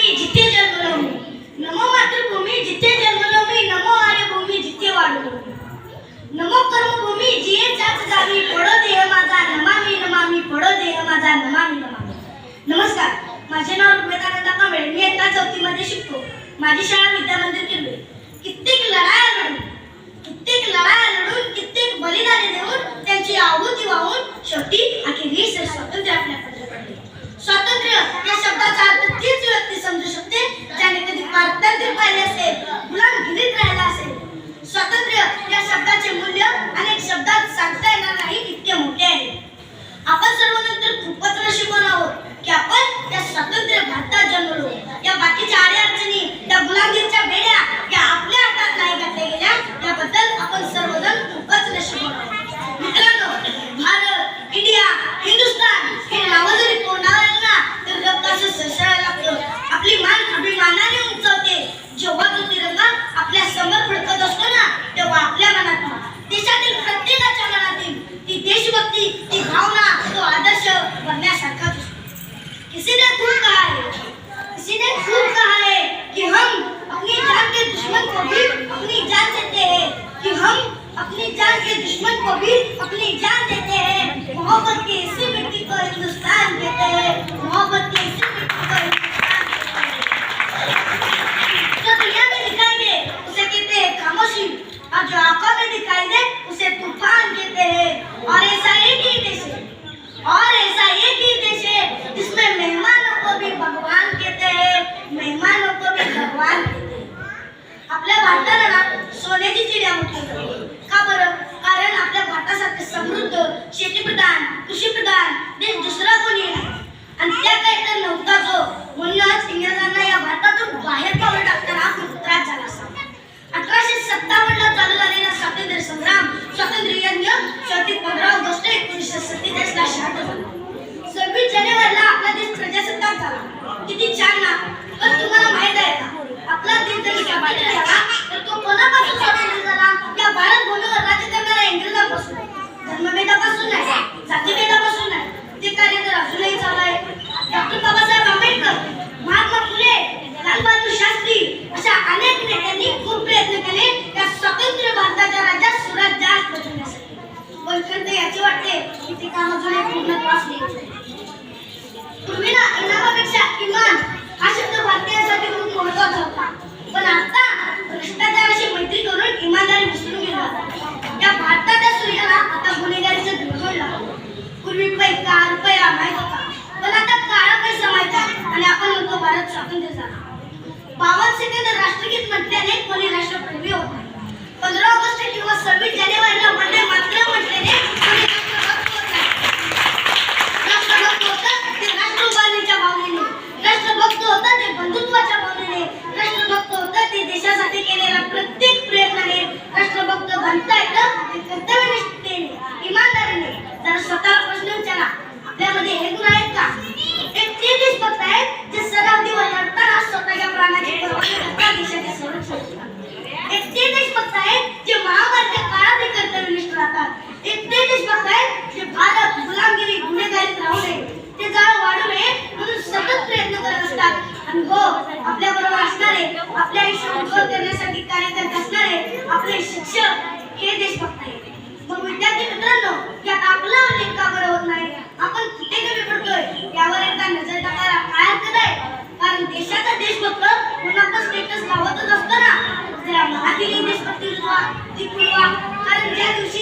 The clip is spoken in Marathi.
मातृभूमी जिथे जन्मलो मी, नमो मातृभूमी जिथे जन्मलो मी, नमो आर्यभूमी जिथे वाढलो, नमो कर्मभूमी जियेच्याच जागी पडो देह माझा नमामि नमामि, पडो देह माझा नमामि नमामि. नमस्कार, माझे नाव रुक्मिता कांबळे. मी इयत्ता 4थी मध्ये शिकतो. माझी शाळा विद्यामंदिर किल्ले. कित्येक लढाया लढून कित्येक बलिदाने देऊन त्यांची आहुती वाहून शेवटी अखेरीस स्वातंत्र्य आपल्या पदरी पडले. स्वातंत्र्य या शब्दाचा अर्थ तीच व्यक्ती समजू शकते ज्याने कधी पारतंत्र्य पाहिले असेल, गुलामगिरीत राहिला असेल. स्वातंत्र्य या शब्दाचे मूल्य अनेक शब्दात सांगता येणार नाही, इतके मोठे आहे. आपण सर्वांनंतर खूपच नशीबवान आहोत की आपण या स्वातंत्र्य भारतात जन्मलो. या बाकीच्या अडचणी, त्या गुलामगिरीच्या बेड्या या आपल्या हातात नाही घातल्या गेल्या, याबद्दल आपण सर्वजण खूपच नशीबवान आहोत. मित्रांनो, भारत, इंडिया, हिंदुस्थान हे नाव जरी तोंडावर आलं ना तर रक्त असं सळसळायला लागतं. आपली मान अभिमानाने उंचावते. जेव्हा तो तिरंगा आपल्या समोर फडकत असतो ना तेव्हा आपल्या मनात, देशातील प्रत्येकाच्या मनातील ती देशभक्ती, ती भावना, तो आदर्श बनण्यासारखाच असतो. किसी ने खूब कहा है कि हम अपनी जान के दुश्मन को भी अपनी जान देते हैं, कि हम अपनी जान के दुश्मन को भी अपनी जान देते हैं. मोहब्बत की इसी मिट्टी को हिंदुस्तान कहते हैं, मोहब्बत की इसी मिट्टी को हिंदुस्तान कहते हैं. जो दुनिया में दिखाई दे उसे कहते हैं खामोशी, और जो आंखों में दिखाई दे उसे तूफान कहते हैं. और ऐसा एक ही देश है जिसमें मेहमानों को भी भगवान कहते हैं, मेहमानों को भी भगवान कहते हैं. आपल्या भारताला ना सोन्याची चिडिया म्हटली जाते. का बरं? कारण आपल्या भारतासारखे समृद्ध, शेतीप्रधान, कृषीप्रधान देश दुसरा कोणी नाही, आणि त्या काही तर नव्हता जो. म्हणूनच इंग्रजांना या भारतातून बाहेर पाऊल टाकताना खूप त्रास झाला असा. 1857 ला चालू झालेला स्वातंत्र्य संग्राम, स्वातंत्र्य यज्ञ शेवटी 15 ऑगस्ट 1947 ला शांत झाला. 26 जानेवारीला आपला देश प्रजासत्ताक झाला. किती छान ना. पण तुम्हाला माहित आहे का, आपला देश जरी स्वातंत्र्य झाला तर तो कोणापासून स्वातंत्र्य झाला? या भारत भूमीवर राज्य करणाऱ्या इंग्रजांपासून. धर्मभेदापासून नाही, जातीभेदापासून नाही. ते कार्य तर अजूनही चालू आहे. डॉक्टर बाबासाहेब आंबेडकर, महात्मा फुले, लालबहादूर शास्त्री अशा अनेक नेत्यांनी खूप प्रयत्न केले या स्वतंत्र भारताच्या राज्यात सुराज्यास पोहोचवण्यासाठी. पण खंत याची वाटते की ते काम अजूनही पूर्णत्वास येत. पूर्वी ना इनामापेक्षा इमान हा शब्द भारतीयांसाठी खूप महत्त्वाचा होता. पण आता भ्रष्टाचाराशी मैत्री करून इमानदारी विसरून गेला. या भारताच्या सूर्याला आता गुन्हेगारीचं धुळवड लागलं. पूर्वी पैसा रुपया माहित होता, पण आता काळा पैसा माहित आहे आणि आपण म्हणतो भारत स्वातंत्र्य झाला. 52 सेकंद राष्ट्रगीत म्हटल्याने कोणी राष्ट्रप्रेमी होत नाही. 15 ऑगस्ट किंवा 26 जानेवारीला वंदे मातरम म्हटल्याने कोणी राष्ट्रभक्त होत नाही. राष्ट्रभक्त होतात ते राष्ट्र उभारणीच्या भावनेने, राष्ट्रभक्त होतात ते बंधुत्वाच्या भावनेने, राष्ट्रभक्त होतात ते देशासाठी केलेल्या प्रत्येक प्रयत्नाने. राष्ट्रभक्त बनता येतं ते कर्तव्यनिष्ठेने, इमानदारीने. जर स्वतःला प्रश्न विचारा, आपल्यामध्ये हे गुण आहेत का? एक ते देशभक्त आहेत जे सदावधीवर लढताना स्वतःच्या प्राणाची पर्वा न करता देशाचे संरक्षण करतात. एक ते देशभक्त आहेत जे महामारीच्या काळात कर्तव्यनिष्ठ राहतात. एक ते देशभक्त आहेत जे भारत गुलामगिरी, गुन्हेगारीत राहू नये, ते जाळ वाढू नये म्हणून सतत प्रयत्न करत असतात. आणि हो, आपल्या बरोबर असणारे, आपल्या आयुष्य उज्ज्वल करण्यासाठी कार्य करत असणारे आपले शिक्षक हे देशभक्त आहेत. मग विद्यार्थी मित्रांनो, यात आपला उल्लेख का बरं होत नाही? आपण कुठे कमी पडतोय यावर एकदा नजर टाकायला काय हरकत आहे? कारण देशाचा देशभक्त म्हणून आपण स्टेटस लावतच असतो ना. जरा मनातील देशभक्ती रुजवा, ती पुरवा. कारण ज्या दिवशी